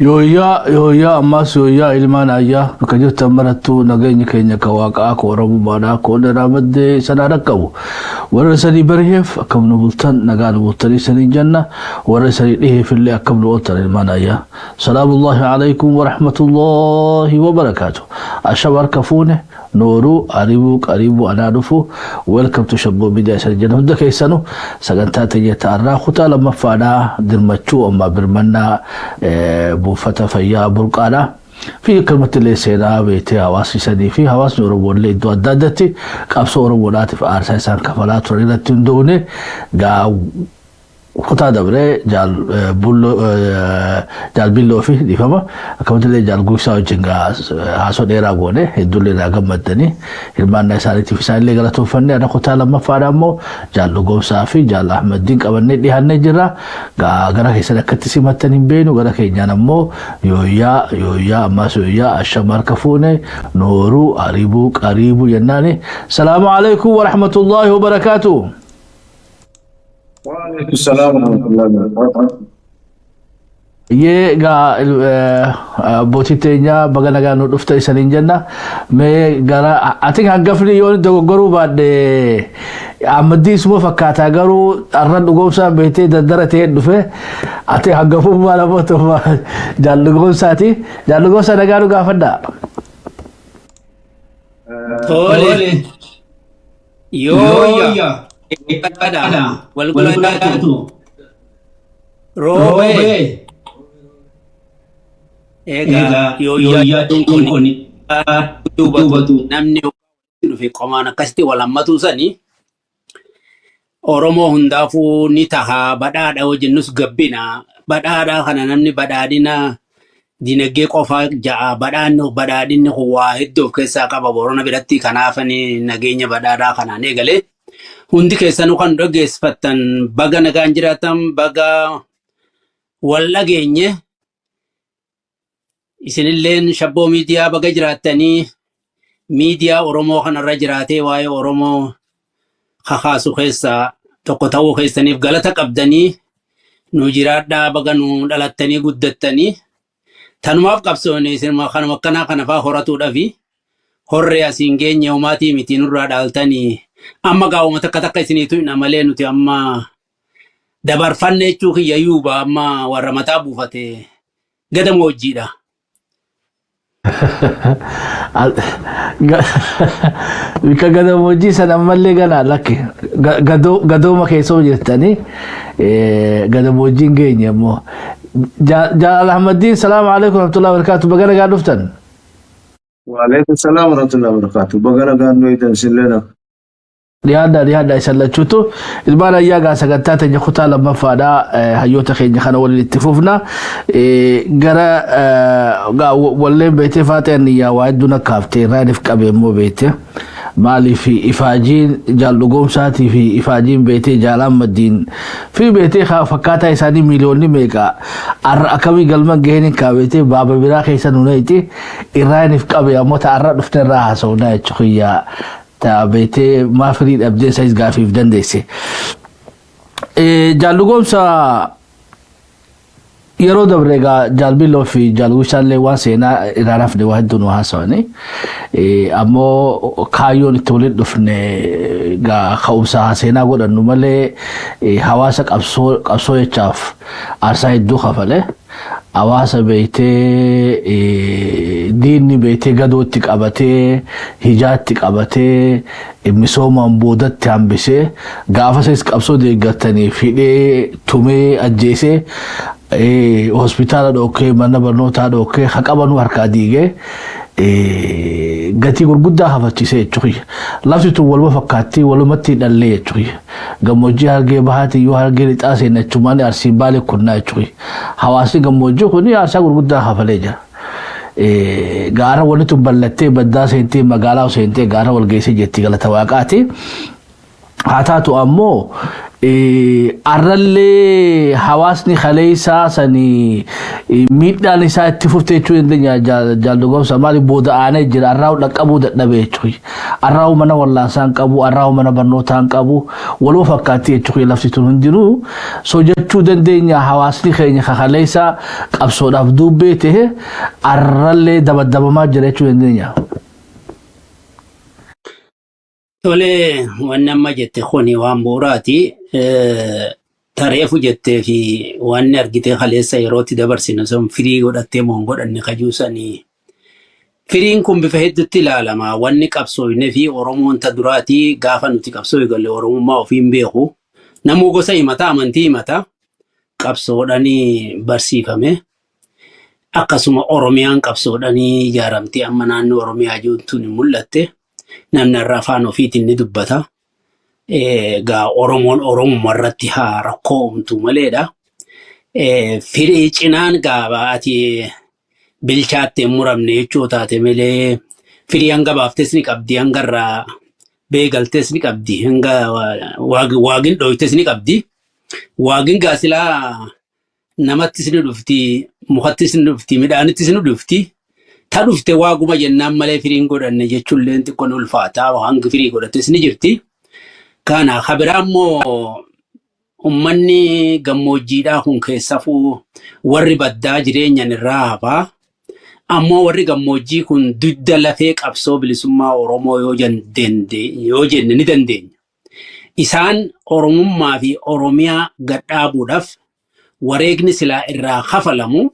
Yooyaa ammaas yooyaa ilmaan ayyaa bakka jirtan marattuu nageenyi keenya ka waaqaa ka warra bubbaadhaa ka warra raamaddee sanaa dhaqqabu warra sanii bari'eef akkam nu bultan nagaa nu bultanii sanii janna warra sanii dhiheef illee akkam nu ooltan ilmaan ayyaa salaamullahi alaykum wa rahmatullahi wa barakaatu ashab harka fuune nooru qaribu anaa dhufu welcome to Shabboo Media sanii janna hunda keessanu sagantaa tayyata arraa kutaa lammaffaadhaa dirmachuu ammaa birmannaa buufata fayyaa burqaadha في كلمة اللي سينا بيتي هواس يسدي في هواس نورو اللي دو أدادتي قابسو ورولات في أرسال سان كفالات وريلة تندوني قا خطا دبره جال بيلو في دي فما كمان اللي جال غوسا وجنگا هاسو ديرا غونه هدول راغ مدني المان نسالي في سان اللي غلطو فني انا خطا لما فارامو جال غوسا في جال احمد دين قبني دي هنجرا غرا هيسلا كتسي متن بينو غرا كينيا نمو يويا ماسو يا الشمار كفونه نورو قريبو يناني السلام عليكم ورحمة الله وبركاته وعليكم السلام ورحمة الله وبركاته. ये गा बोती तेन्या बगनागा नो दुफ्ता इसनिन जन्ना मैं gara I think hangafni yon do garu bade amadi sumo fakata garu arran ugomsa bete dadarate dufe ate hangafu mala boto jalugomsa nagaru gafada tole yo pada wal golatu robe ega yo kuni batu namni fi qomana kasti walammatu sani oromo hundafu ni taha badada wajinus gabbina badada kana namni badadina dinagge qofa jaa badadin huwa hiddo kessa qaba borona biratti kanafani nageenya badada kana ne gale hundi keessanu kan dhaggeeffattan baga nagaan jiraatan baga walla geenye isinilleen Shabboo Media baga jiraatanii media Oromoo kanarra jiraatee waa'ee Oromoo kakaasu keessa tokko ta'uu keessaniif galata qabdanii nu jiraadhaa baga nu dhalattanii guddattanii tanumaaf qabsoone isin kanuma akkanaa kana faa horatuudhaafi horree asiin geenye umaatii miti nurraa dhaaltanii amma gaawuma takka isiniitu hin amalee nuti amma dabarfanne jechuu kiyya yuuba amma warra mataa buufate gadama wajjiidha. Bika gadama wajjii sana ammallee ganaa lakki gadooma keessoo jirtanii gadama wajjiin geenye ammoo Jaal Ahmadiin salaamu alaikum warahmatullahi wabarakatuh baga nagaa dhuftan. وعليكم السلام ورحمة الله وبركاته. بقرا قانو يتنسل لنا. لهذا يسلچوتو البانا ياغا سغتاتا نخوتا لما فادا هيوتا خيني خانا ولي اتفوفنا غرا ولين بيتي فاتن يا وايدنا كافتي رانف كابي مو بيتي مالي في إفاجين جالوغوم ساتي في إفاجين بيتي جالام مدين في بيتي فكاتا إساني مليوني ميكا أكامي قلمان جهنين كابيتي بابا براخي سنونيتي إرانف كابي أموتا أرى نفتن راها سوناي تشخيا تابيتي ما فريد أبدين سايز غافي في دنديسي جالوغوم سا yeroo dabrega jalbiloo fi jalwishallee waan seenaa iraaraafne waa hedduun waa haasawani ammoo kaayyoon itti waliin dhufne ka'umsa seenaa godhannu malee hawaasa qabsoo jechaaf aarsaa hedduu kafale hawaasa beeytee diinni beeytee gadootti qabatee hijaatti qabatee misoomaan boodatti hambisee gaafa sanis qabsoo deeggatanii fidhee tumee ajjeesee hospitaala dhokee mana barnootaa dhokee haqabanu harkaa diigee gatii gurguddaa hafachiisee jechuudha. Lafti tun waluma fakkaatti walumatti dhallee jechuudha. Gammoojjii hargee bahaati yoo hargee lixaa seenachumaan arsiin baalee kunnaa jechuudha. Hawaasni gammoojjii kun aarsaa gurguddaa hafalee jira. Gaara wanni tun ballattee baddaa seentee magaalaa seentee gaara walgeessee jetti galata waaqaati. Haa taatu ammoo arrallee hawaasni kaleessaa sanii miidhaan isaa itti fuftee jechuu dandeenya jaaldogomsa maali booda aanee jira arraa'u dhaqqabuu dadhabee jechuudha. Arraa'u mana wallaasaan qabu arraa'u mana barnootaan qabu waluma fakkaatti jechuudha lafti tun hundinuu so jechuu dandeenya hawaasni keenya kaleessaa qabsoodhaaf duubbee ta'e arrallee dabadabamaa jira jechuu dandeenya. Tole wanni amma jette kuni waan bu'uuraati. Tareefu jettee fi wanni argitee kaleessa yerootti dabarsine sun firii godhattee moo hin godhanne kajuusanii. Firiin kun bifa hedduutti ilaalama. Wanni qabsooyne fi Oromoon ta duraati gaafa nuti qabsoo eegalle Oromummaa ofiin beeku. Namuu gosa himata amantii himata. Qabsoodhanii barsiifame. Akkasuma Oromiyaan qabsoodhanii ijaaramtee amma naannoo Oromiyaa jiruun mul'atte. Namni irraa afaan ofiitiin ni dubbata. Gaa Oromoon Oromummaa irratti haa rakkoo uumtu maleedha. Firii cinaan gaaba ati bilchaattee muramne jechuu taate malee firii hanga baaftes ni qabdi hanga irraa beegaltes ni qabdi hanga waagin dhoytes ni qabdi. Waagin gaasilaa namattis ni dhufti mukattis ni dhufti midhaanittis ni dhufti. Ta dhufte waaguma jennaan malee firiin godhanne jechuun leen xiqqoon ulfaataa hanga firii godhattes ni jirti. Kana habiraammoo ummanni gammoojjiidhaa kun keessafuu warri baddaa jireenyan irraa hafaa. Ammoo warri gammoojjii kun dudda lafee qabsoo bilisummaa Oromoo yoo jenne ni dandeenya. Isaan Oromummaa fi Oromiyaa gadhaabuudhaaf wareegni silaa irraa kafalamu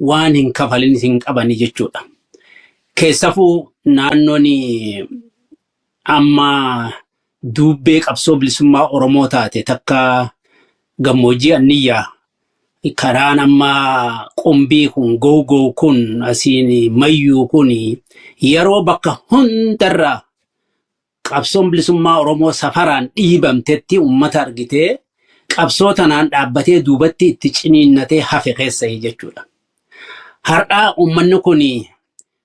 waan hin kafalin hin qabani jechuudha. Keessafuu naannoon amma duubbee qabsoo bilisummaa Oromoo taate takka gammoojjii Anniyyaa karaan amma qumbii kun googoo kun asiin mayyuu kun yeroo bakka hundarraa qabsoon bilisummaa Oromoo safaraan dhiibamtetti uummata argitee qabsoo tanaan dhaabbatee duubatti itti ciniinnatee hafe keessa jechuudha. Har'aa uummanni kun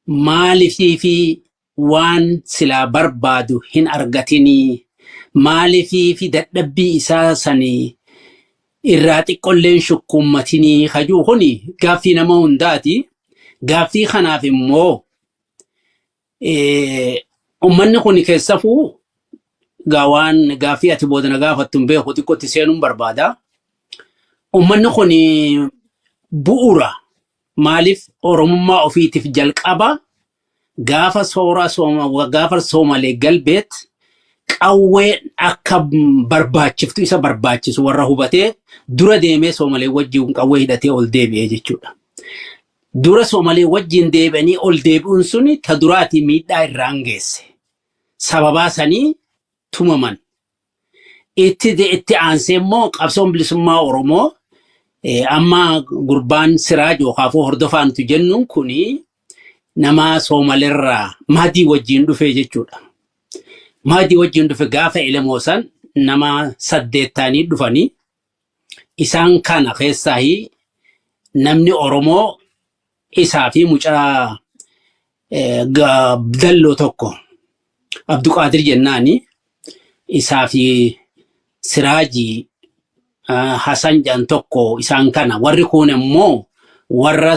maalifii fi waan silaa barbaadu hin argatinii maalifii fi dadhabbii isaa sanii irraa xiqqolleen shukkuummatinii hajuu kuni gaaffii nama hundaati. Gaaffii kanaaf immoo uummanni kun keessafuu waan gaaffii ati boodana gaafattu hin beeku xiqqootti seenuun barbaada. Uummanni kun bu'uura maaliif Oromummaa ofiitiif jalqaba gaafa soomalee galbeet qawwee akka barbaachiftu isa barbaachisu warra hubatee dura deemee soomalee wajjiin qawwee hidhatee ol deebi'ee jechuudha. Dura soomalee wajjiin deebi'anii ol deebi'uun suni ta duraatii miidhaa irraan geesse. Sababaa sanii tumaman. Itti aansee immoo qabsoon bilisummaa Oromoo amma gurbaan Siraaj yookaan hordofaa nuti jennuun kuni nama soomaleerraa Mahdii wajjiin dhufe jechuudha. Mahdii wajjiin dhufe gaafa Elemoosan nama 8 dhufanii isaan kana keessaa namni Oromoo isaa fi mucaa dalloo tokko Abduqaadir jennaani isaa fi Siraajii Hasan jan tokko isaan kana warri kun immoo warra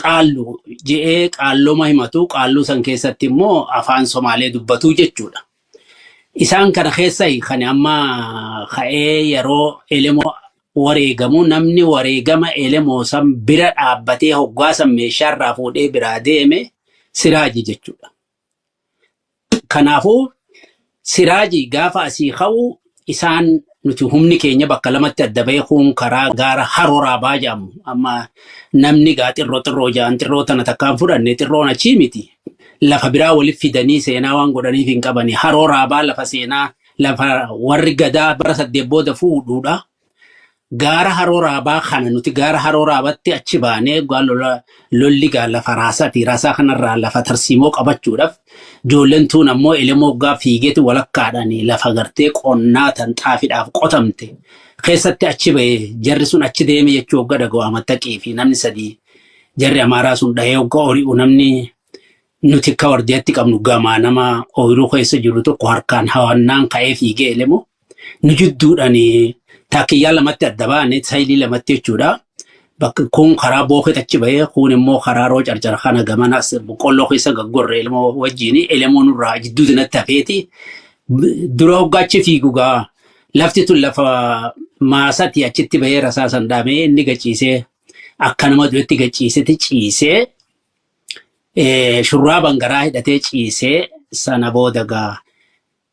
qaallu je'ee qaalloma himatu qaalluu san keessatti immoo afaan Somaalee dubbatu jechuudha. Isaan kana keessa kan amma ka'ee yeroo Elemoo wareegamu namni wareegama Elemoo san bira dhaabbatee hoggaasan meeshaarraa fuudhee biraa deeme Siraajii jechuudha. Kanaafuu Siraajii gaafa asii ka'u isaan nuti humni keenya bakka lamatti adda beekuun karaa gaara Haroo Raabaa jedhamu amma namni gaa xirroo ja'an xirroo tana takkaan fudhanne xirroon achii miti. Lafa biraa waliif fidanii seenaa waan godhaniif hin qabani. Haroo Raabaa lafa seenaa lafa warri gadaa bara 8 booda fuudhuudha. Gaara Haroo Raabaa kana nuti gaara Haroo Raabaatti achi baanee lolli gaa lafa raasaati. Raasaa kanarraa lafa tarsiimoo qabachuudhaaf ijoolleen tuun ammoo Elemoo gaa fiigeeti walakkaadhaani lafa gartee qonnaa tan xaafiidhaaf qotamte. Keessatti achi ba'ee jarri sun achi deeme jechuu hogga dhaga'u amattaqii fi namni 3 jarri Amaaraa sun dhahee hogga ori'u namni nuti akka wardeetti qabnu gamaa nama ooyiruu keessa jiru tokko harkaan hawannaan ka'ee fiigee Elemoo nujudduudhani taakiyyaa lamatti adda baane saayilii lamatti jechuudha. Bakka kun karaa bookee achi bahee kun immoo karaa roo carcara kana gamanas boqqolloo keessa gaggorre ilmoo wajjini elemoon irraa jidduu dinatti hafeeti dura hoggaachi fiigugaa lafti tun lafa maasati achitti bahee rasaa sandaamee inni gachiisee akka nama du'etti gachiisetti ciisee shurraaban garaa hidhatee ciisee sana booda gaa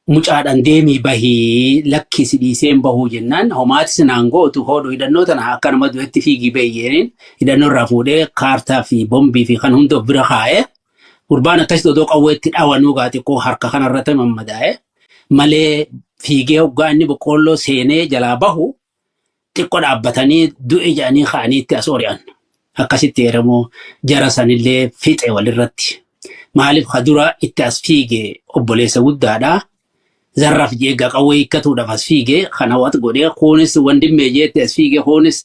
mucaadhaan deemii bahii lakkisi dhiiseen bahuu jennaan homaati sinaan gootu hodhu hidhannoo tana akka nama du'etti fiigii bayyeen hidhannoo irraa fuudhee kaartaa fi bombii fi kan hunda of bira kaa'ee gurbaan akkasii dodoo qawweetti dhawanuu gaa xiqqoo harka kanarratti mammadaa'e malee fiigee hoggaa inni boqqolloo seenee jalaa bahu xiqqoo dhaabbatanii du'e jedhanii ka'aniitti as ori'an akkasitti heeramoo jara sanillee fixe walirratti maaliif kadura itti as fiigee obboleessa guddaadhaa. Zarraf jeega qawwee hiikkatuudhaaf as fiigee kana wat godhee kunis wandimmee jeetti as fiigee kunis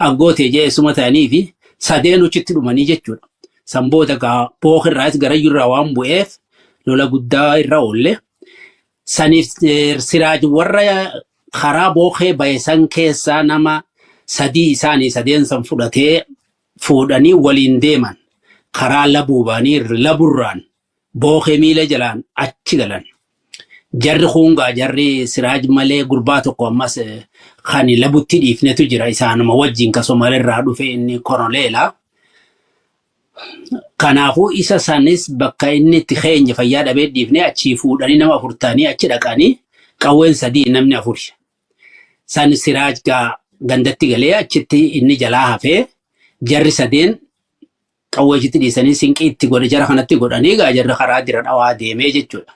aggootee jee suma ta'anii fi sadeen uchitti dhumanii jechuudha. Sanboota gaa bookirraas garayyuu irraa waan bu'eef lola guddaa irra oolle. Saniif siraaj warra karaa bookee bayesan keessaa nama sadii isaanii sadeen san fudhatee fuudhanii waliin deeman karaa labuubanii laburraan bookee miila jalaan achi galan. Jarri hungaa jarri siraaj malee gurbaa tokko ammas kan labutti dhiifnetu jira isaanuma wajjin ka Somaaliirraa dhufe inni koroneela. Kanaafuu isa sanis bakka inni itti keenya fayyaa dhabee dhiifnee achii fuudhanii nama 40 achi dhaqanii qawween sadii namni 4. San siraaj gaa gandatti galee achitti inni jalaa hafee jarri sadeen qawweechitti dhiisanii sinqii itti godhe jara kanatti godhanii gaa jarri karaa dira dhawaa deemee jechuudha.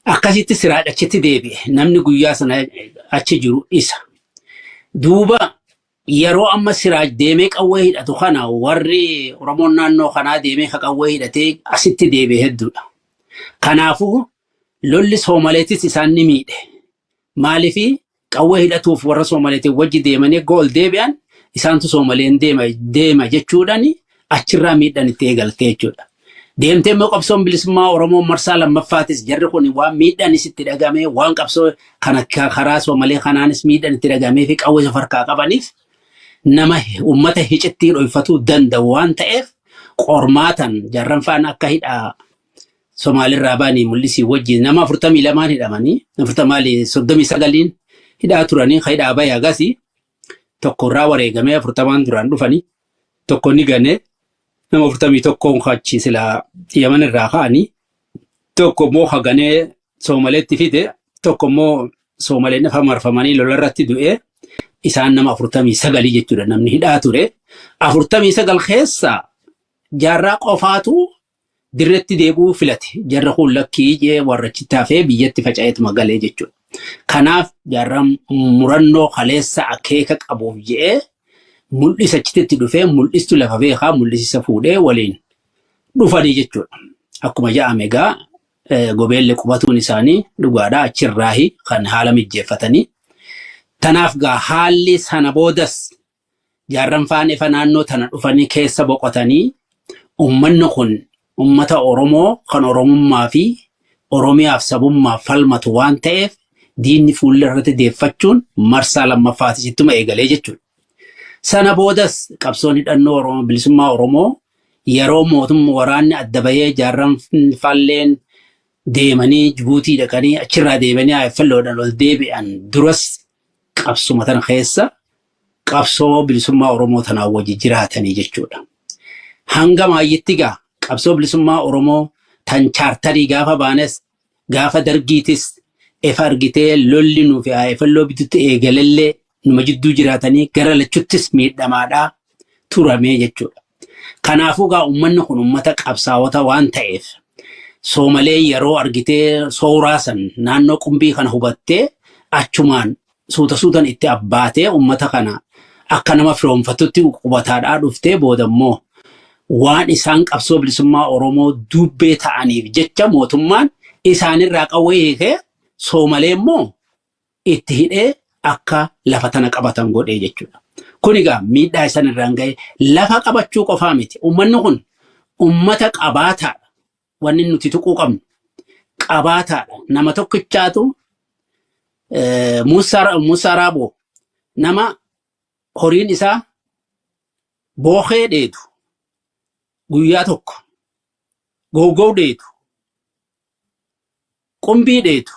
Akkasitti siraaj achitti deebi'e namni guyyaa sana achi jiru isa. Duuba yeroo amma siraaj deemee qawwee hidhatu kana warri Oromoon naannoo kanaa deemee ka qawwee hidhatee asitti deebi'e hedduudha. Kanaafuu lolli Soomaleetis isaan ni miidhe. Maaliif qawwee hidhatuuf warra Soomaleetiin wajji deemanii gool deebi'an isaantu Soomaleen deema jechuudhaan achirraa miidhan itti eegalte jechuudha. Deemtee immoo qabsoon bilisummaa Oromoo marsaa lammaffaatis jarri kun waan miidhanis itti dhagamee waan qabsoo kana karaa Soomalee kanaanis miidhan itti dhagamee fi qawwee safarkaa qabaniif nama uummata hicitti dhoyfatuu danda'u waan ta'eef qormaatan jarran faana akka hidhaa Somaaliirraa baanii mul'isii wajjin nama 42 hidhamanii 39 hidhaa turanii hidhaa bayyaa gasii tokko irraa wareegamee 40 duraan dhufanii tokko ni ganee nama 41 kachi sila Yaman irraa ka'anii tokko immoo haganee Soomaleetti fide tokko immoo Soomaleen lafa marfamanii lola irratti du'ee isaan nama 49 jechuudha namni hidhaa ture 49 keessa jaarraa qofaatu dirretti deebi'uu filate jarra kun lakkii jee warrachi taafee biyyatti faca'eetu magalee jechuudha. Kanaaf jaarraa murannoo kaleessa akeeka qabuuf jee mul'isa achitti dhufee mul'istu lafa beekaa mul'isa fuudhee waliin dhufanii jechuudha. Akkuma jedhame egaa gobeellee qubatuun isaanii dhugaadhaa achirraahi kan haala mijjeeffatanii. Tanaaf gaa haalli sana boodas jaarran faana ifa naannoo tana dhufanii keessa boqotanii uummanni kun ummata Oromoo kan Oromummaa fi Oromiyaaf sabummaaf falmatu waan ta'eef diinni fuula irratti deeffachuun marsaa lammaffaatis ittuma eegalee jechuudha. Sana boodas qabsoon hidhannoo Oromoo bilisummaa Oromoo yeroo mootummaa waraanni adda bahee jaarran falleen deemanii Jibuutii dhaqanii achirraa deemanii AFL'oodhaan ol deebi'an duras qabsuma tana keessa qabsoo bilisummaa Oromoo tanaa wajji jiraatanii jechuudha. Hanga maayyitti gaa qabsoo bilisummaa Oromoo tan chaartarii gaafa baanes gaafa dargiitis efa argitee lolli nuuf AFL'oo bitutti eegalallee numa jidduu jiraatanii gara lachuttis miidhamaadhaa turamee jechuudha. Kanaafuu gaa uummanni kun uummata qabsaa'ota waan ta'eef Soomalee yeroo argitee sooraasan naannoo qumbii kana hubattee achumaan suutan itti abbaatee uummata kana akka nama firoomfatutti qubataadhaa dhuftee boodammoo waan isaan qabsoo bilisummaa Oromoo dubbee ta'aniif jecha mootummaan isaanirraa qawwee hiikee Soomalee immoo itti hidhee akka lafa tana qabatan godhee jechuudha. Kun egaa miidhaa isaanirraan ga'e lafa qabachuu qofaa miti. Uummanni kun uummata qabaataadha. Wanni nuti tuquu qabnu qabaataadha. Nama tokkichaatu Musa Rabo nama horiin isaa boohee dheedu guyyaa tokko googoo dheedu qumbii dheedu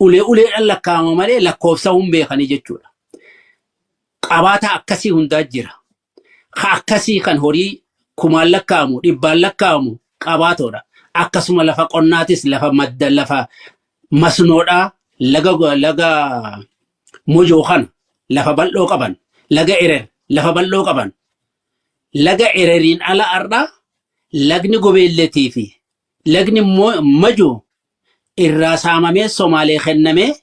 uleedhaan lakkaa'ama malee lakkoofsa hin beekanii jechuudha. Qabaata akkasii hundaa jira. Akkasii kan horii kumaan lakkaa'amu dhibbaan lakkaa'amu qabaatoodha. Akkasuma lafa qonnaatis lafa madda lafa masnoodhaa laga mojoo kana lafa bal'oo qaban laga erer lafa bal'oo qaban laga ereriin ala arraa lagni gobeelletii fi lagni majoo irraa saamamee Somaalee kennamee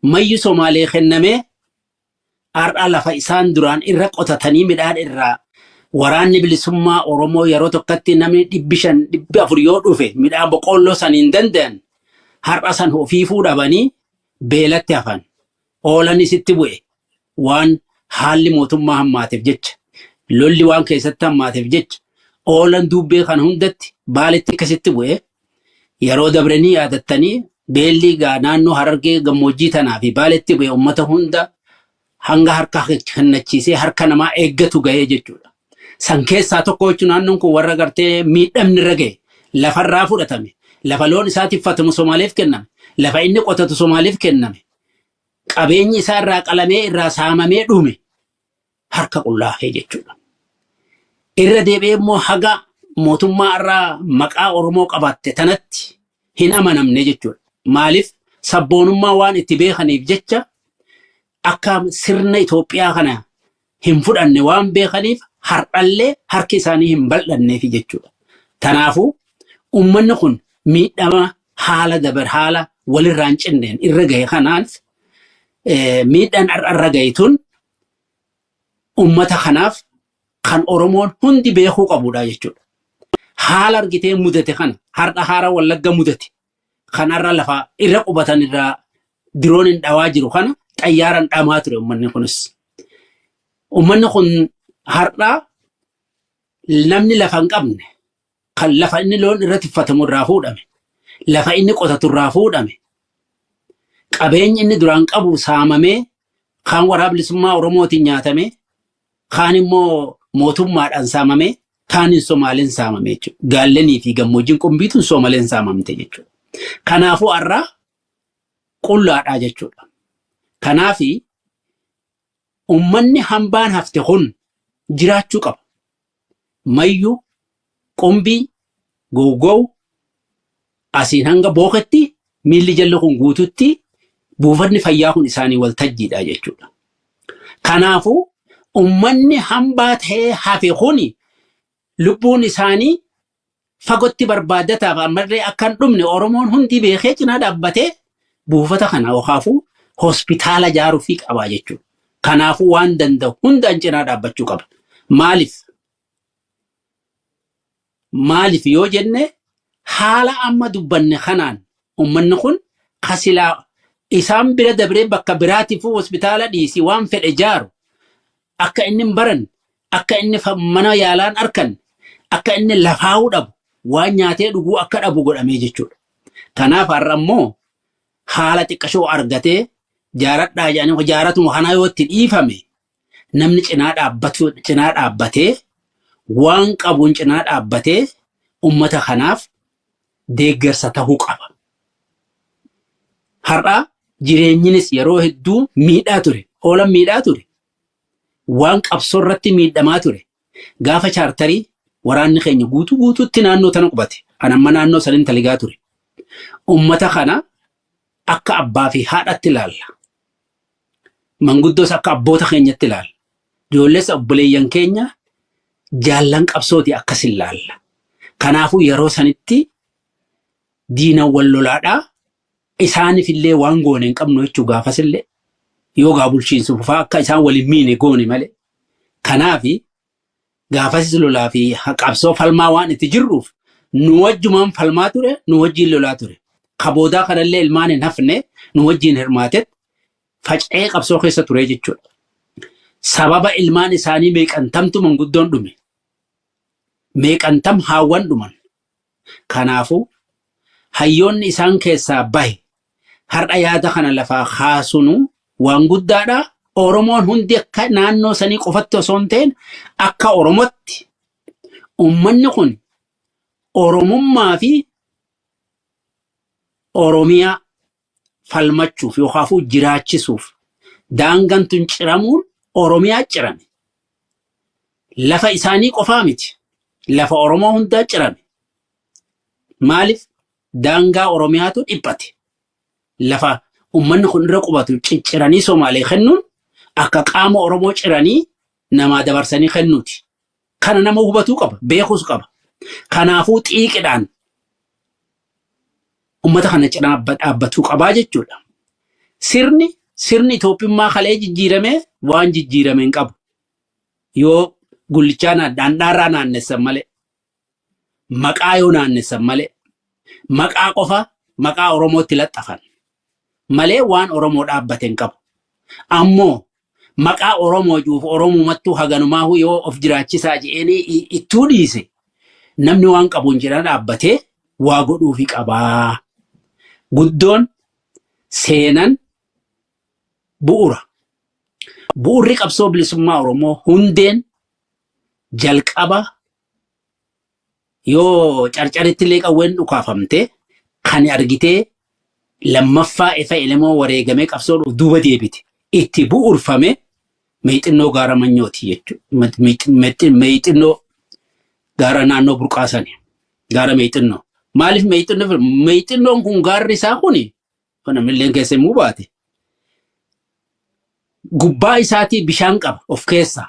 mayyu Somaalee kennamee arraa lafa isaan duraan irra qotatanii midhaan irraa waraanni bilisummaa Oromoo yeroo tokkotti namni 500 yoo dhufe midhaan boqqolloo san hin danda'an har'a san ofiifuu dhabanii beelatti hafan oolanis itti bu'e waan haalli mootummaa hammaateef jecha lolli waan keessatti hammaateef jecha oolan dubbee kan hundatti baalitti akkasitti bu'e yeroo dabranii yaadattanii beelli gaa naannoo Harargee gammoojjii tanaa fi baalitti bu'e uummata hunda hanga harka kennachiisee harka namaa eeggatu ga'ee jechuudha. San keessaa tokko jechuun naannoon kun warra gartee miidhamni irra ga'e lafarraa fudhatame lafa loon isaatiif fatamu Somaaleef kenname lafa inni qotatu Somaaleef kenname qabeenyi isaa irraa qalamee irraa saamamee dhume harka qullaafee jechuudha. Irra deebi'ee immoo haga mootummaa irraa maqaa Oromoo qabatte tanatti hin amanamne jechuudha. Maaliif sabboonummaa waan itti beekaniif jecha akka sirna Itoophiyaa kana hin fudhanne waan beekaniif har'allee harki isaanii hin bal'anneef jechuudha. Kanaafuu uummanni kun miidhama haala walirraa hin cinneen irra gahe kanaaf miidhaan irra gahe tun uummata kanaaf kan Oromoon hundi beekuu qabudha jechuudha. Haala argitee mudate kana har'a haara Wallagga mudate kanarra lafa irra qubatan irraa diroon hin dhawaa jiru kana xayyaaraan dhamaa ture uummanni kunis. Uummanni kun har'a namni lafa hin qabne kan lafa inni loon irratti uffatamu irraa fuudhame lafa inni qotatu irraa fuudhame qabeenyi inni duraan qabu saamamee kaan waraana bilisummaa Oromootiin nyaatame kaan immoo mootummaadhaan saamamee kaan Somaaleen saamame jechuudha. Gaallenii fi gammoojjiin qumbiituun Somaaleen saamamte jechuudha. Kanaafuu har'a qullaadhaa jechuudha. Kanaafi uummanni hambaan hafte kun jiraachuu qaba. Mayyuu qumbii googoo asiin hanga booketti miilli jalli kun guututti buufanni fayyaa kun isaanii waltajjiidha jechuudha. Kanaafuu uummanni hambaa ta'ee hafe kun lubbuun isaanii fagotti barbaadataaf ammallee akka hin dhumne Oromoon hundi beekee cinaa dhaabbatee buufata kana yookaafuu hospitaala ijaaruufii qaba jechuudha. Kanaafuu waan danda'u hundaan cinaa dhaabbachuu qaba. Maaliif yoo jenne haala amma dubbanne kanaan uummanni kun kasilaa isaan bira dabree bakka biraatiifuu hospitaala dhiisii waan fedhe ijaaru akka inni hin baran akka inni mana yaalaan arkan akka inni lafaa'uu dhabu waan nyaatee dhuguu akka dhabu godhamee jechuudha. Kanaaf har'a immoo haala xiqqashoo argatee jaaradhaa jedhanii jaaratuma kanaa yoo itti dhiifame namni cinaa dhaabbatee waan qabuun cinaa dhaabbatee uummata kanaaf deeggarsa ta'uu qaba. Har'a jireenyinis yeroo hedduu miidhaa ture oolan miidhaa ture waan qabsoo irratti miidhamaa ture gaafa chaartarii waraanni keenya guutuutti naannoo tana qubate anamma naannoo saniin taligaa ture. Uummata kana akka abbaa fi haadhatti ilaalla. Manguddoos akka abboota keenyatti ilaalla. Ijoollees obboleeyyan keenya jaallan qabsooti akkas ilaalla. Kanaafuu yeroo sanitti diina wal lolaadhaa isaaniif illee waan goone hin qabnu jechuu gaafas illee yoo gaa bulchiinsuuf fa'aa akka isaan waliin miine goone malee. Kanaafi gaafas lolaa fi qabsoo falmaa waan itti jirruuf nu wajjumaan falmaa ture nu wajjiin lolaa ture. Kaboodaa kanallee ilmaan hin hafne nu wajjiin hirmaatet faca'ee qabsoo keessa ture jechuudha. Sababa ilmaan isaanii meeqantamtu manguddoon dhume. Meeqantam haawwan dhuman. Kanaafuu hayyoonni isaan keessaa bahe har'a yaada kana lafaa kaasunu waan guddaadha. Oromoon hundi akka naannoo sanii qofatti osoo hin ta'in akka Oromotti ummanni kun Oromummaa fi Oromiyaa falmachuuf yookaan jiraachisuuf daangaan tun ciramuun Oromiyaa cirame. Lafa isaanii qofaa miti. Lafa Oromoo hundaa cirame. Maaliif daangaa Oromiyaatu dhiphate. Lafa ummanni kun irra qubatu cicciranii Somaalee kennuun akka qaama Oromoo ciranii namaa dabarsanii kennuuti. Kana nama hubatuu qaba, beekuus qaba. Kanaafuu xiiqidhaan ummata kana cinaa dhaabbatuu qabaa jechuudha. Sirni Itoophiyummaa kalee jijjiiramee waan jijjiirame hin qabu. Yoo gullichaa daandaarraa naannessan malee, maqaa yoo naannessan malee, maqaa qofa maqaa Oromootti laxxafan malee waan Oromoo dhaabbate hin qabu. Ammoo maqaa Oromoo juuf Oromumattuu haganumaa yoo of jiraachisaa je'eenii ittuu dhiise namni waan qabuun jira dhaabbatee waa godhuufi qabaa. Guddoon seenan bu'uura. Bu'uurri qabsoo bilisummaa Oromoo hundeen jalqaba yoo carcaritti illee qawween dhukaafamte kan argitee lammaffaa ifa elemoo wareegamee qabsoo duuba deebite. Itti bu'uurfame meexxinnoo gaara manyooti jechuudha. Meexxinnoo gaara naannoo burqaasani. Gaara meexxinnoo. Maaliif meexxinnoon kun gaarri isaa kuni kana milleen keessa immoo baate. Gubbaa isaatii bishaan qaba of keessaa.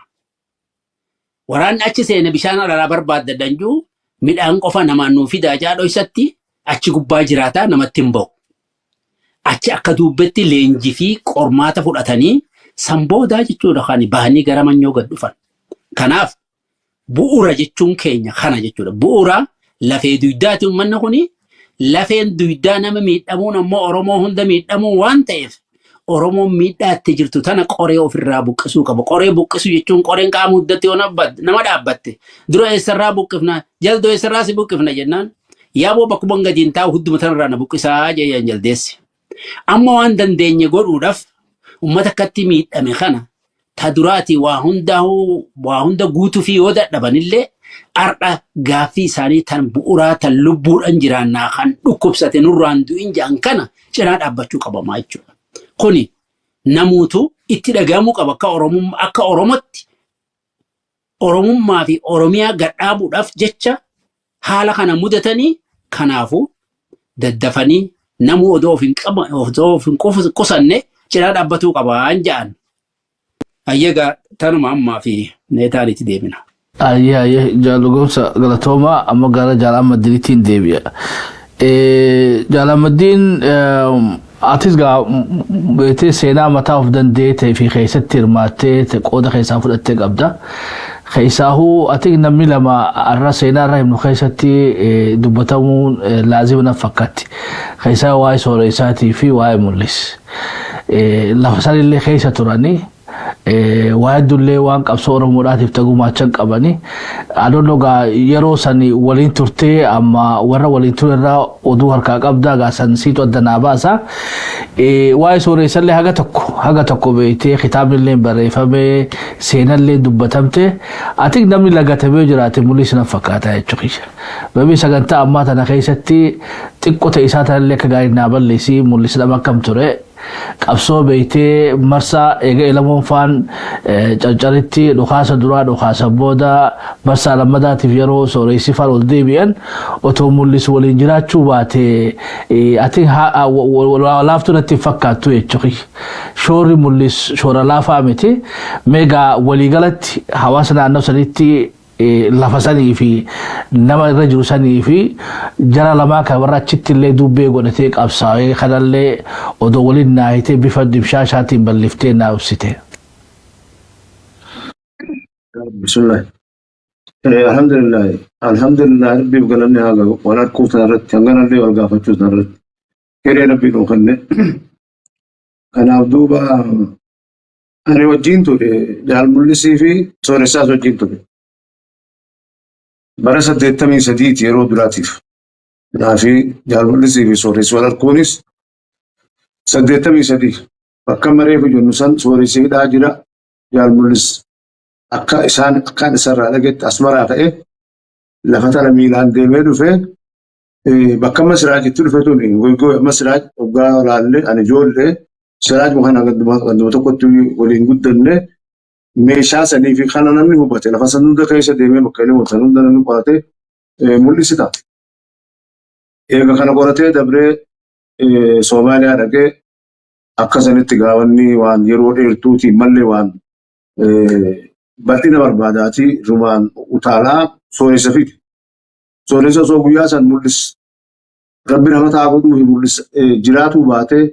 Waraanni achi seene bishaan araraa barbaadda danjuu midhaan qofa namaan nuu fidaa jaadho isatti achi gubbaa jiraataa namatti hin ba'u. Achi akka duubbetti leenjii fi qormaata fudhatanii samboodaa jechuudha kan bahanii gara manyoo gad dhufan. Kanaaf bu'uura jechuun keenya kana jechuudha. Bu'uura lafee duydaati uummanni kuni lafeen duydaa nama miidhamuun ammoo Oromoo hunda miidhamuu waan ta'eef Oromoon miidhaatti jirtu tana qoree ofirraa buqqisuu qaba. Qoree buqqisuu jechuun qoreen qaama huddatti yoo nama dhaabbatte dura eessarraa buqqifna jaldoo eessarraa si buqqifna jennaan yaaboo bakkuma gadiin taa'u hudduma tanarraa na buqqisaa jeeyyan jaldeessi. Amma waan dandeenye godhuudhaaf uummata akkatti miidhame kana ta duraati waa hunda guutuu fi yoo dadhabanillee har'a gaaffii isaanii tan bu'uuraa tan lubbuudhaan jiraannaa kan dhukkubsate nurraan du'in jedhan kana cinaa dhaabbachuu qabamaa jechuudha. Kuni namuutu itti dhagahamuu qaba akka Oromotti Oromummaa fi Oromiyaa gadhaabuudhaaf jecha haala kana mudatanii kanaafuu daddafanii namuu odoo of hin qusanne cinaa dhaabbatuu qabaan jedhan. Ayyaga tanuma ammaa fi neetaan itti deemina. Ayya jaalugomsa galatoomaa amma gara Jaalamaddiniitiin deebi'a. Jaalamaddin atis gaa beetee seenaa mataa of dandeetee fi keessatti hirmaattee qooda keessaa fudhattee qabda. Keessaahuu ati namni lama arra seenaa irraa himnu keessatti dubbatamuun laazima na fakkaatti. Keessaa waa'ee sooressaatii fi waa'ee mul'is. Lafa sanillee keessa turanii waa'ee dullee waan qabsoo Oromoodhaatiif tagumaachan qabanii adoon gaa yeroo sani waliin turtee amma warra waliin turerraa oduu harkaa qabdaa gaa san siitu addanaa baasa. Waa'ee sooressallee haga tokko beektee kitaabnillee barreeffamee seenallee dubbatamte ati namni lagatamee jiraate mul'is na fakkaata jechuudha. Babii sagantaa ammaa tana keessatti xiqqoo isaa tanallee akka gaarii naa balleessi mul'is nama akkam ture. Qabsoo beektee marsaa eega elamoon faan carcaritti dhukaasa duraa dhukaasa booda marsaa lammadaatiif yeroo sooressi faan ol deebi'an otoo mul'is waliin jiraachuu baate ati laaftuu natti fakkaattu jechuudha. Shoorri mul'is shoora laafaa miti meegaa waliigalatti hawaasa naannoo sanitti lafa sanii fi nama irra jiru sanii fi jara lamaa kan warra achitti illee dubbee godhatee qabsaa'ee kanallee odoo waliin naayitee bifa dibshaashaatiin balliftee naa ibsite. Bismillah. Alhamdulillah rabbiif galanni haa ga'u waan harkuu tanarratti hanganallee wal gaafachuu tanarratti hiree rabbii nuu kenne. Kanaaf duuba ani wajjin ture Jaal Mul'isii fi sooressaas wajjin ture. Bara 83 yeroo duraatiif. Kanaaf Jaal Mul'isii fi sooressi wal harkuunis saddeettamii sadii bakka maree fi jennu san sooressiidhaa jira jaal mul'is akka isaan akkaan isarraa dhageetti asmaraa ta'e lafa tana miilaan deemee dhufee bakka masiraajitti dhufe tuni goygoo masiraaj waggaa laallee ani ijoollee siraaj mukaan ganduma tokkotti waliin guddanne meeshaa sanii fi kana namni hubate lafa san hunda keessa deemee bakka inni watan hunda namni qorate mul'isita. Eega kana qoratee dabree Soomaaliyaa dhaqee akka sanitti gaawanni waan yeroo dheertuuti mallee waan bal'ina barbaadaati rumaan utaalaa sooressa fiti. Sooressa osoo guyyaa san mul'is rabbi nama ta'a godhuu hin mul'is jiraatuu baatee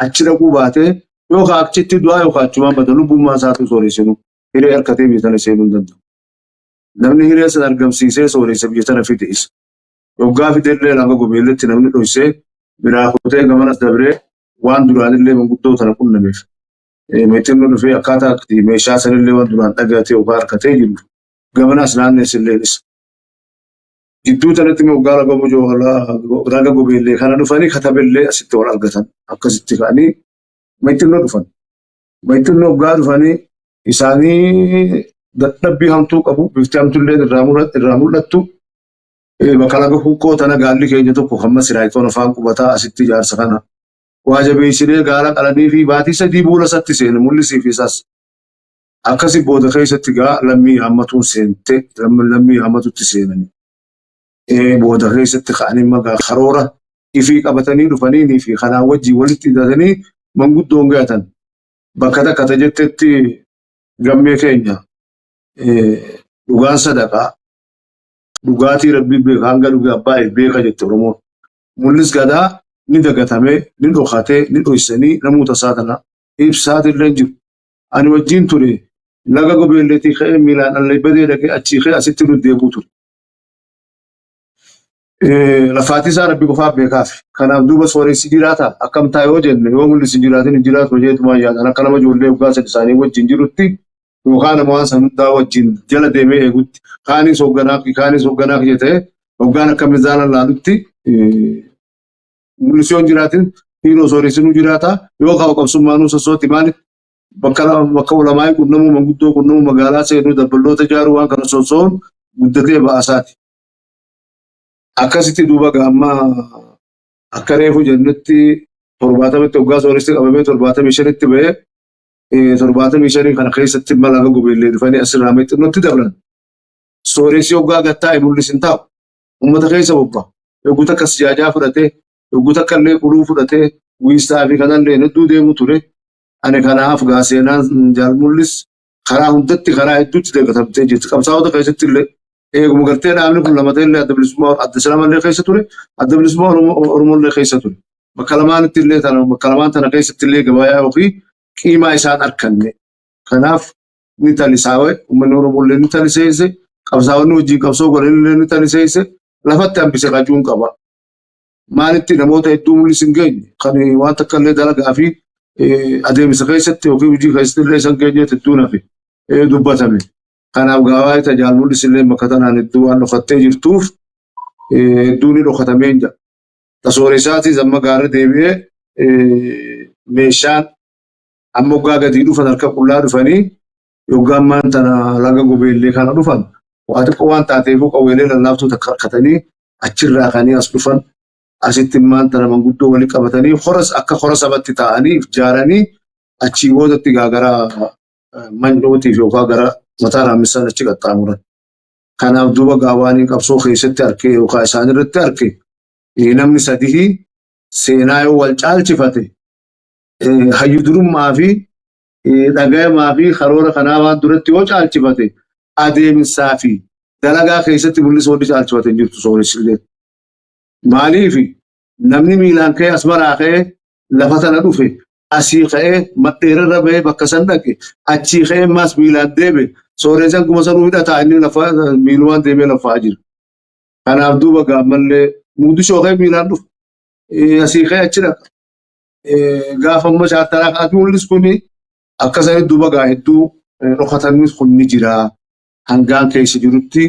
achi dhaquu baatee yookaan achitti du'aa yookaan achumaan bada lubbummaa isaatu sooressinu hiree harkatee biyya tana seenuu hin danda'u. Namni hiree san argamsiisee sooressa biyya tana fide isa. Yoggaa fidellee laga gobeelletti namni dhoysee biraa kutee gamanas dabree waan duraanillee manguddoo tana qunnameef. Meexxinni dhufee akkaataa meeshaa sanillee waan duraan dhagaatee yookaan harkatee jiru gamanas naanneessilleen jidduu tanatti moggaa raga gobeellee kana dhufanii katabellee asitti wal argatan akkasitti ka'anii meexxinni dhufan. Meexxinni moggaa dhufanii isaanii dadhabbii hamtuu qabu bifti hamtuullee irraa mul'attu bakka laga hukkoo tana gaalli keenya tokko hamma siraayitoon afaan qubataa asitti ijaarsa kana waa jabeessinee gaala qalanii fi baatii sadii buula isatti seene mul'isiif isaas akkasi booda keessatti gaa lammii hammatuun seente lammii hammatutti seenanii. Booda keessatti ka'anii magaa karoora ifii qabatanii dhufanii fi kanaan wajjin walitti hidhatanii manguddoon gaatan bakka takka jettetti gammee keenya dhugaan sadaqaa dhugaatii rabbii beeka hanga dhugaa abbaa beeka jette Oromoon. Mul'is gadaa ni dagatamee ni dhokatee ni dhoysanii namoota isaa tana ibsaatillee jiru. Ani wajjin ture laga gobeelleetii ka'ee miilaan allee badee dhaqee achii ka'ee asitti nu deebuu ture. Lafaati isaa rabbi qofaaf beekaaf. Kanaaf duuba sooressi jiraata akkam ta'a yoo jenne yoo mul'isi jiraatin hin jiraatu hojeetumaa yaadan akka nama ijoollee waggaa sadi isaanii wajjin jirutti yookaan nama waan san hundaa wajjin jala deemee eegutti kaanis hoogganaa kiyya ta'e hoggaan akka mizaana laalutti mul'isi yoo jiraatin hiiroo sooressinuu jiraata yoo qabu qabsummaanuu sossooti maaliif bakka ulamaa'ii qunnamuu manguddoo qunnamuu magaalaa seenuu dabballoota ijaaruu waan kana sossoon guddatee ba'asaati. Akkasitti duuba gaammaa akka reefu jennutti 70 waggaa sooressi qabamee 75tti ba'ee 75 kana keessatti malaga gobeellee dhufanii asirraa meexxinootti dabran. Sooressi waggaa gattaa'e mul'isin taa'u uummata keessa bobba'a. Yogguu takka sijaajaa fudhatee yogguu takka illee quluu fudhatee wiistaa fi kanallee hedduu deemu ture. Ani kanaaf gaaseenaan jaal mul'is karaa hundatti karaa hedduutti dagatamtee jirti. Qabsaa'ota keessatti illee eeguma gartee dhaabni kun lama ta'e illee adda bilisummaa adda salaamallee keessa ture adda bilisummaa Oromollee keessa ture. Bakka lamaan tana keessatti illee gabayaa ofii qiimaa isaan arkanne. Kanaaf ni talisaawee uummanni Oromollee ni taliseesse qabsaa'onni wajjin qabsoo godhanillee ni taliseesse lafatti hambise qacuun qaba. Maalitti namoota hedduu mul'is hin geenye kan waan takka illee dalagaa fi adeemsa keessatti yookiin hojii keessatti illee isaan geenye hedduu nafe dubbatame. Kanaaf gaawaa tajaajila mul'is illee bakka tanaan hedduu waan dhokattee jirtuuf hedduu ni dhokatamee jira. Tasooresaatis amma gaarra deebi'ee meeshaan amma waggaa gadii dhufan harka qullaa dhufanii yoggaan maan tana laga gobeellee kana dhufan waa xiqqoo waan taateefuu qawweelee lallaaftuu takka harkatanii achirraa kanii as dhufan asitti maan tana manguddoo walii qabatanii horas akka hora sabatti taa'anii ijaaranii achii boodatti gaagaraa mandootiif yookaan gara mataa raammisaan achi qaxxaamuran. Kanaaf duuba gaawwaanii qabsoo keessatti harkee yookaan isaan irratti harkee namni sadii seenaa yoo wal caalchifate hayyudurummaa fi dhagayamaa fi karoora kanaa waan duratti yoo caalchifate adeemsaa fi dalagaa keessatti mul'isa wanti caalchifate hin jirtu sooressillee. Maaliif namni miilaan ka'ee asmaraa ka'ee lafa tana dhufe asii ka'ee madheerarra ba'ee bakka san dhaqe achii ka'ee maas miilaan deeme sooressan kuma sanuu hidhataa inni lafa miilumaan deemee lafaa jira. Kanaaf duuba gaammallee Mogadishoo ka'ee miilaan dhufe asii ka'ee achi dhaqa. Gaafa amma shaattaraa kaa'atu mul'is kuni akkasanii duuba gaa hedduu dhokatanis kun ni jira. Hangaan keessa jirutti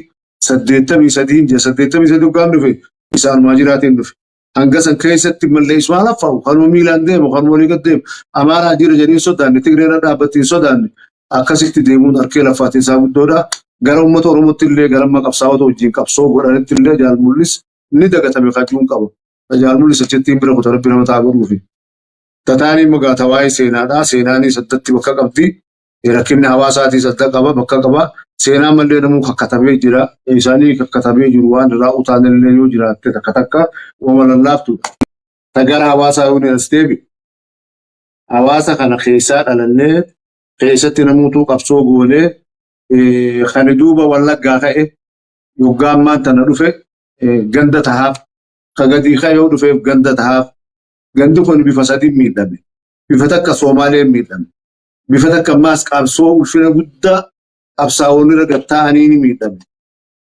83 hoggaan dhufe isaan maajiraatiin dhufe. Anggasan keessatti mallee Ismaala fa'u kanuma miilaan deemu kanuma walii gad deemu Amaaraa jira jedhanii sodaanne Tigreera dhaabbattiin sodaanne akkasitti deemuun harkee lafaatiin isaa guddoodha. Gara uummata Oromootti illee gara maqabsaawota wajjin qabsoo godhanitti illee jaalmullis ni dagatame kajuun qaba. Jaalmullis achittiin bira kutaa rabbi nama ta'a godhuufi. Tataanii magaata waa'ee seenaadha. Seenaan saddatti bakka qabdi. Rakkinni hawaasaatii sadda qaba bakka qaba. Seenaan mallee namuu kakkatabee jira. Isaanii kakkatabee jiru waan irraa utaanillee yoo jiraatte takka takka uuma lallaaftuudha. Tagara hawaasaa yoo as deebi. Hawaasa kana keessaa dhalannee keessatti namuutuu qabsoo goonee kan duuba wallaggaa ka'e yoggaan maan tana dhufe ganda tahaaf kagadii ka'ee dhufeef ganda tahaaf gandi kun bifa sadiin miidhame. Bifa takka Soomaaleen miidhame. Bifa takka ammaas qabsoo ulfina guddaa qabsaa'onni irra gatta'anii ni miidhame.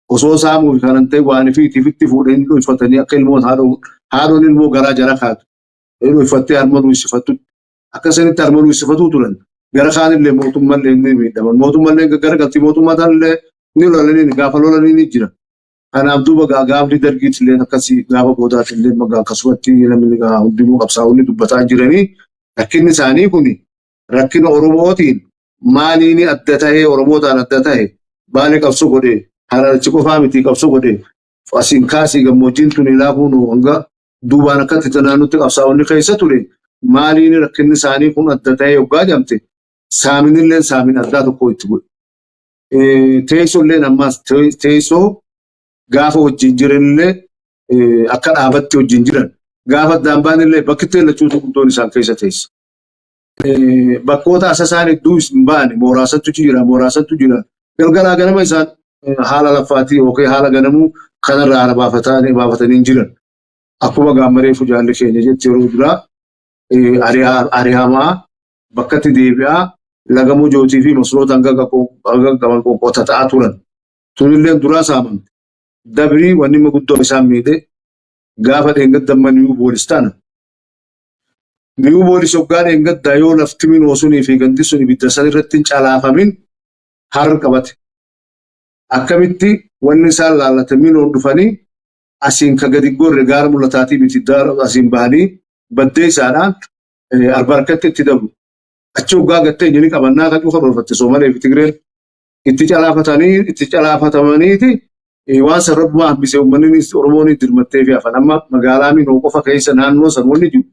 Osoo saamuuf kanan ta'e waan ifiitti fuudhanii dhuunfatanii akka ilmoon haadhoon ilmoo garaa jara kaatu. Dhuunfattee harma dhuunsifattu. Akkasanitti harma dhuunsifatu turan. Gara kaanillee mootummallee ni miidhaman. Mootummallee gara galtii mootummaatillee ni lolanii gaafa lolanii ni jira. Kanaaf duuba gaafni dargiitillee akkasii gaafa boodaatillee akkasumatti namni hundinuu qabsaa'onni dubbataa jiranii rakkinni isaanii kun rakkina Oromootiin maaliin adda ta'ee Oromootaan adda ta'e baali qabsoo godhee Hararchi qofaa miti qabsoo godhee asiin kaasii gammoojjiin tuni laafuun hanga duubaan akkatti naannotti qabsaa'onni keessa ture maaliin rakkinni isaanii kun adda ta'ee yoggaa jamte saaminillee saamin addaa tokko itti godhe. Teessolleen ammaas teessoo gaafa wajjin jiranillee akka dhaabatti wajjin jiran gaafa daambaanillee bakki itti lachuutu guddoon isaan keessa teessa. Bakkoota asasaan hedduu hin baane mooraasattu jira. Galgalaa ganama isaan haala laffaatii yookiin haala ganamuu kanarraa haala baafatanii jiran. Akkuma gaammaree fujaalli keenya jetti yeroo duraa ari'amaa bakkatti deebi'aa lagamuu jootii fi masloota hanga qaban qoqqoota ta'aa turan. Tunillee duraa saamamte. Dabrii wanni guddoo isaan miidhe gaafa dheengadda ni'uu boolistaana. Ni'uu boolis hoggaan dheengaddaa yoo lafti minoo sunii fi gandi sun ibidda san irratti hin calaafamin harra qabate. Akkamitti wanni isaan laallate minoon dhufanii asiin ka gadi gorre gaara mul'ataatii miti asiin bahanii baddee isaadhaan albarkatti itti dabru. Achi hoggaa gattee jedhanii qabannaa kan cufa barfatte Soomalee fi Tigreen itti calaafatamaniiti waan sararrumaa hambisee uummanni Oromoon dirmattee fi hafan amma magaalaa minoo qofa keessa naannoo san wanni jiru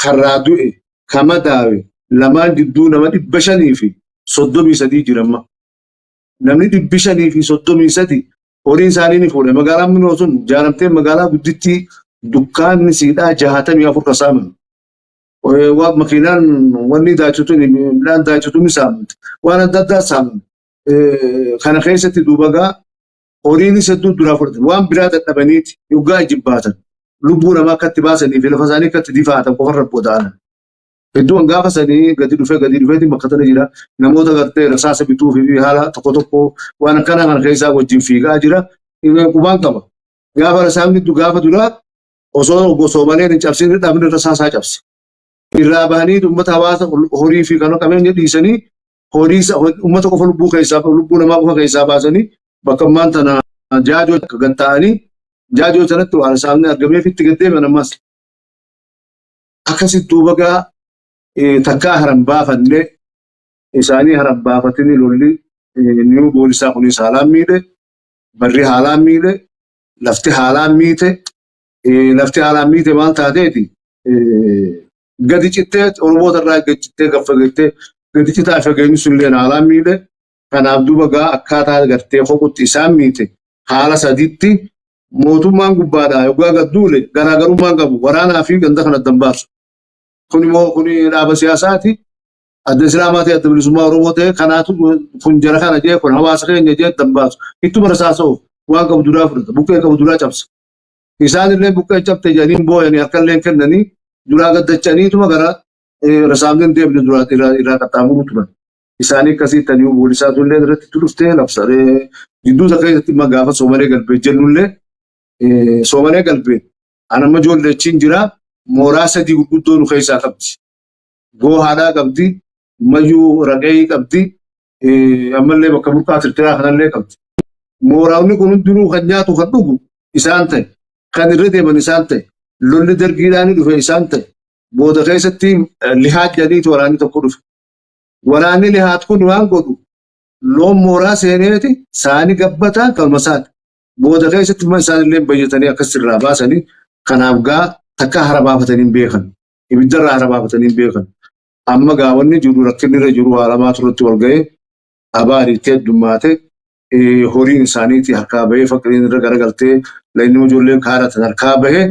karraa du'e kama daawe lamaan jidduu nama 533 jiramma. Namni 533 horiin isaanii ni fuudhe magaalaan minoo sun jaaramtee magaalaa guddittii dukkaanni siidhaa 64 kasaaman. Makiinaan wanni daachituun midhaan daachituun ni saamamte waan adda addaa saamamte. Kana keessatti duubagaa horiin hedduu duraa fudhatan waan biraa dadhabaniiti yoggaa jibbaatan lubbuu namaa akkatti baasanii fi lafa isaanii akkatti difaatan qofarra booda'an. Hedduun gaafa sanii gadi dhufeetiin bakka tana jira namoota gartee rasaasa bituu fi haala tokko waan akkana kana keessaa wajjin fiigaa jira qubaan qaba. Gaafa rasaasni gaafa duraa osoo Soomaleen hin cabsin dhabni rasaasaa cabse. Irraa bahanii uummata hawaasa horii fi kan qabeenya dhiisanii horii uummata qofa lubbuu namaa qofa keessaa baasanii bakka ammaan tana jaajoo gatta'anii jaajoo sanatti waan isaanii argameef itti gaddeeman ammas. Akkasitti duubagaa takkaa haran baafannee isaanii haran baafatanii lolli ni'uu boolisaa kunis haalaan miidhe barri haalaan miidhe lafti haalaan miite maal taateeti gadi cittee Oromoota irraa gadi cittee gaffagattee gadi citaa fageenyu sunillee haalaan miidhe. Kanaaf duubagaa akkaataa gartee foqutti isaan miite haala sadiitti mootummaan gubbaadhaa yoggaa gadduule garaagarummaan qabu waraanaa fi ganda kan addan baasu. Kun immoo kun dhaaba siyaasaati. Adda Islaamaatii adda bilisummaa Oromoo ta'e kanaatu kun jara kana jee kun hawaasa keenya jee addan baasu. Ittuma rasaasa'uuf waan qabu duraa fudhata buqqee qabu duraa cabsa. Isaanillee buqqee cabte jedhanii booyanii harkallee kennanii duraa gaddachaniituma gara rasaasni deemne duraa irraa qaxxaamuru turan. Isaanii akkasitti ni'uu boolisaa tullee irratti dhuftee labsaree jidduu takka keessatti gaafa Soomalee galbee jennullee Soomalee galbee anamma ijoollee achiin jira mooraa 3 gurguddoo nu keessaa qabdi. Goohaadhaa qabdi, mayyuu raqee qabdi, ammallee bakka burqaa tirtiraa kanallee qabdi. Mooraawni kun hundinuu kan nyaatu kan dhugu isaan ta'e kan irra deeman isaan ta'e lolli dargiidhaan dhufe isaan ta'e booda keessatti lihaat jedhaniitu waraanni tokko dhufe. Waraanni lihaat kun waan godhu loon mooraa seeneeti saani gabbataa kalma isaati. Booda keessatti isaan illee bayyatanii akkas irraa baasanii kanaaf gaa takka harabaafatanii beekan. Ibiddarraa harabaafatanii beekan. Amma gaawwanni jiru rakkinni irra jiru haalamaa turratti wal ga'ee abaariitti heddummaate horiin isaaniitti harkaa bahee fakkiriin irra garagaltee lainni ijoolleen kaaratan harkaa bahee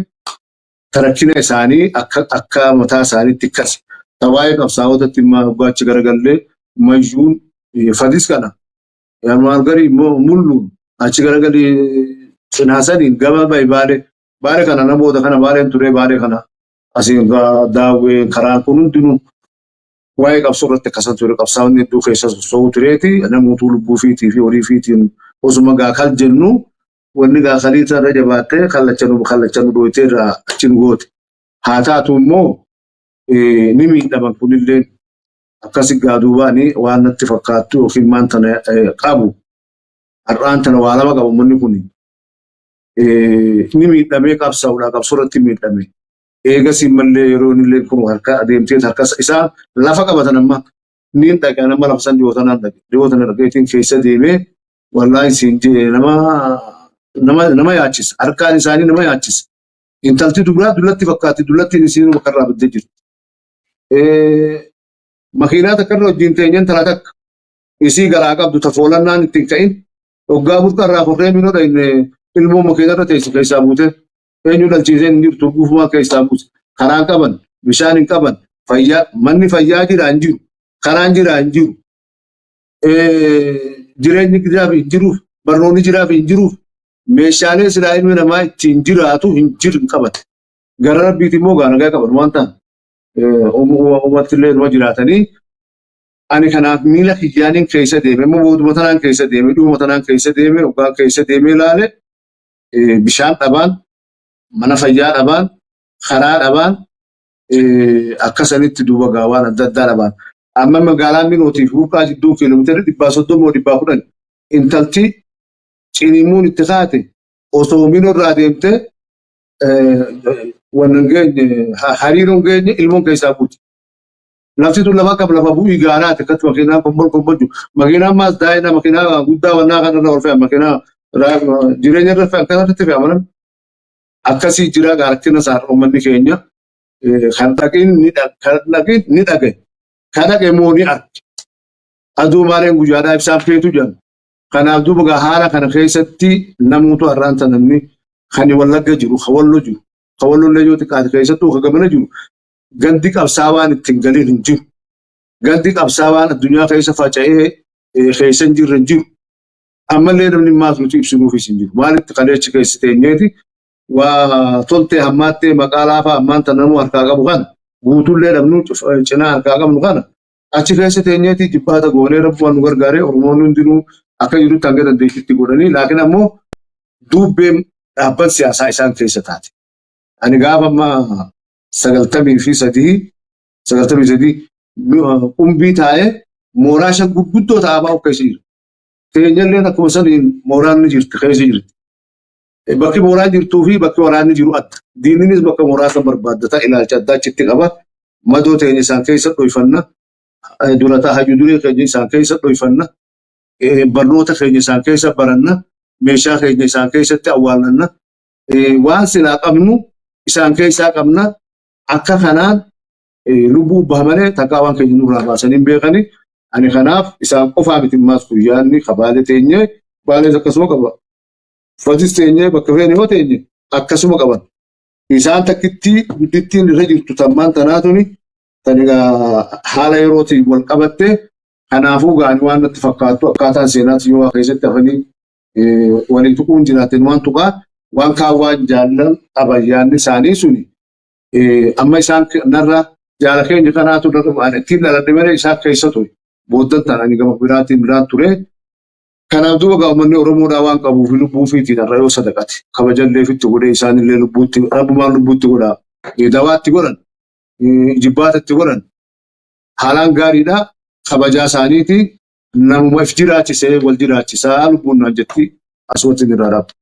tarakkina isaanii akka mataa isaaniitti akkasi. Tawaa'ee qabsaa'otatti immoo achi garagallee mayyuun fadis kana. Yaamaan garii immoo mulluun achi garagalii cinaasaniin gama baale kana namoota kana baaleen turee baale kana asiin daawwee karaan kun hundinuu waa'ee qabsoo irratti akkasaan ture qabsaa'onni hedduu keessa soso'uu tureeti namoota lubbuu fiitii fi horii fiitiin osuma gaakal jennu wanni gaakaliita irra jabaattee kallachanuu dhooyitee irraa achi nu goote. Haa taatu immoo ni miidhaman kunillee akkasi gaaduubaanii waan natti fakkaattu yookiin maan tana qabu har'aan tana waa lama qabu manni kun ni miidhamee qabsaa'uudha qabsoo irratti miidhame. Eegasiin mallee yeroo inni kun harka adeemtee harka isaa lafa qabatan amma ni dhaqan amma lafa san dhiyootanaan dhaqe dhiyootana dhaqeetiin keessa deemee wallaahi siin jee nama yaachisa harkaan isaanii nama yaachisa. Intalti dubraa dullatti fakkaatti dullattiin isiin makarraa baddee jirti. Makiinaa takka irra wajjin teenyeen tala takka isii garaa qabdu tafoolannaan ittiin ka'in hoggaa burqarraa korree minoodha ilmoo makiinaa irra teessi keessaa buute. Eenyu dhalchiisee hin jirtu gufumaa keessaa buuse. Karaa qaban, bishaan hin qaban, manni fayyaa jiraa hin jiru, karaan jiraa hin jiru, jireenyi jiraaf hin jiruuf, barnoonni jiraaf hin jiruuf, meeshaalee silaa ilmi namaa ittiin jiraatu hin jiru hin qaban. Gara rabbiiti immoo gaanagaa qaban waan ta'an uummattillee numa jiraatanii ani kanaaf miila kiyyaaniin keessa deeme, immoo booduma tanaan keessa deeme, dhuuma tanaan keessa deeme, hoggaan keessa deeme ilaale bishaan dhabaan mana fayyaa dhabaan, karaa dhabaan, akkasanitti duuba gaawwaan adda addaa dhabaan. Amma magaalaan minootiif huuqaa jidduu kiiloomeetira 130 intalti cinimuun itti taate osoo minoo irraa deemte wannan geenye hariiroon geenye ilmoon keessaa buuti. Lafti tun lafa qaba lafa bu'ii gaaraati akkatti makiinaa kombojju. Makiinaan maas daa'ina makiinaa guddaa wannaa kanarra ol fe'an makiinaa jireenya irra fe'an kanarratti fe'amanan. Akkasii jira gaaratina isaa uummanni keenya kan dhaqin ni dhage kan dhage immoo ni arge aduu maaleen guyyaadhaa ibsaan feetu jedhamu. Kanaaf duuba haala kana keessatti namoota har'aan tanamni kan wallagga jiru hawallo jiru hawallollee yoo xiqqaate keessattuu ka gamana jiru gandi qabsaawaan ittiin galiin hin jiru. Gandi qabsaawaan addunyaa keessa faca'ee keessa hin jirre hin jiru. Ammallee namni maas nuti ibsinuufis hin jiru. Maalitti kaleechi keessa teenyeeti waa toltee hammaattee maqaa laafaa ammaan tan namuu harkaa qabu kana guutullee dhabnu cinaa harkaa qabnu kana achi keessa teenyeeti jibbaata goonee rabbumaan nu gargaaree Oromoonni hundinuu akka jirutti hanga dandeettiitti godhanii laakiin ammoo duubbeen dhaabban siyaasaa isaan keessa taate. Ani gaafa amma 93 umbii taa'ee mooraa shan gurguddoo taa'aa of keessa jiru. Teenyalleen akkuma saniin mooraan ni jirti keessa jirti. Bakki mooraan jirtuu fi bakki waraanni jiru adda. Diinnis bakka mooraa san barbaaddata ilaalcha addaa achitti qaba. Madoo teenya isaan keessa dhoyfanna. Durataa hayyuu duree keenya isaan keessa dhoyfanna. Barnoota keenya isaan keessa baranna. Meeshaa keenya isaan keessatti awwaalanna. Waan silaa qabnu isaan keessaa qabna. Akka kanaan lubbuu bahamanii takkaa waan keenya nurraa baasanii beekani. Ani kanaaf isaan qofaa miti maas guyyaanni kabaalee teenyee baalees akkasuma qaba. Fadis teenyee bakka feene yoo teenye akkasuma qaban. Isaan takkitti guddittiin irra jirtu tammaan tanaatuni tanigaa haala yerootiin wal qabattee kanaafuu gaanii waan natti fakkaattu akkaataan seenaatti yoo keessatti hafanii walii tuquun jiraateen waan tuqaa waan kaawwaan jaallan abayyaanni isaanii suni amma isaan narra jaala keenya kanaatu narra ittiin dhaladhe malee isaan keessa ture. Booddan taananii gama biraan ture. Kanaaf duuba gaa'ummanni Oromoodhaa waan qabuuf lubbuu fiitiin har'a yoo sadaqate kabajalleefitti godhee isaanillee rabbumaan lubbuutti godhaa dawaatti godhan jibbaatatti godhan haalaan gaariidhaa kabajaa isaaniitii namuma if jiraachisee wal jiraachisaa lubbuun naan jetti asumatti irraa dhaabta.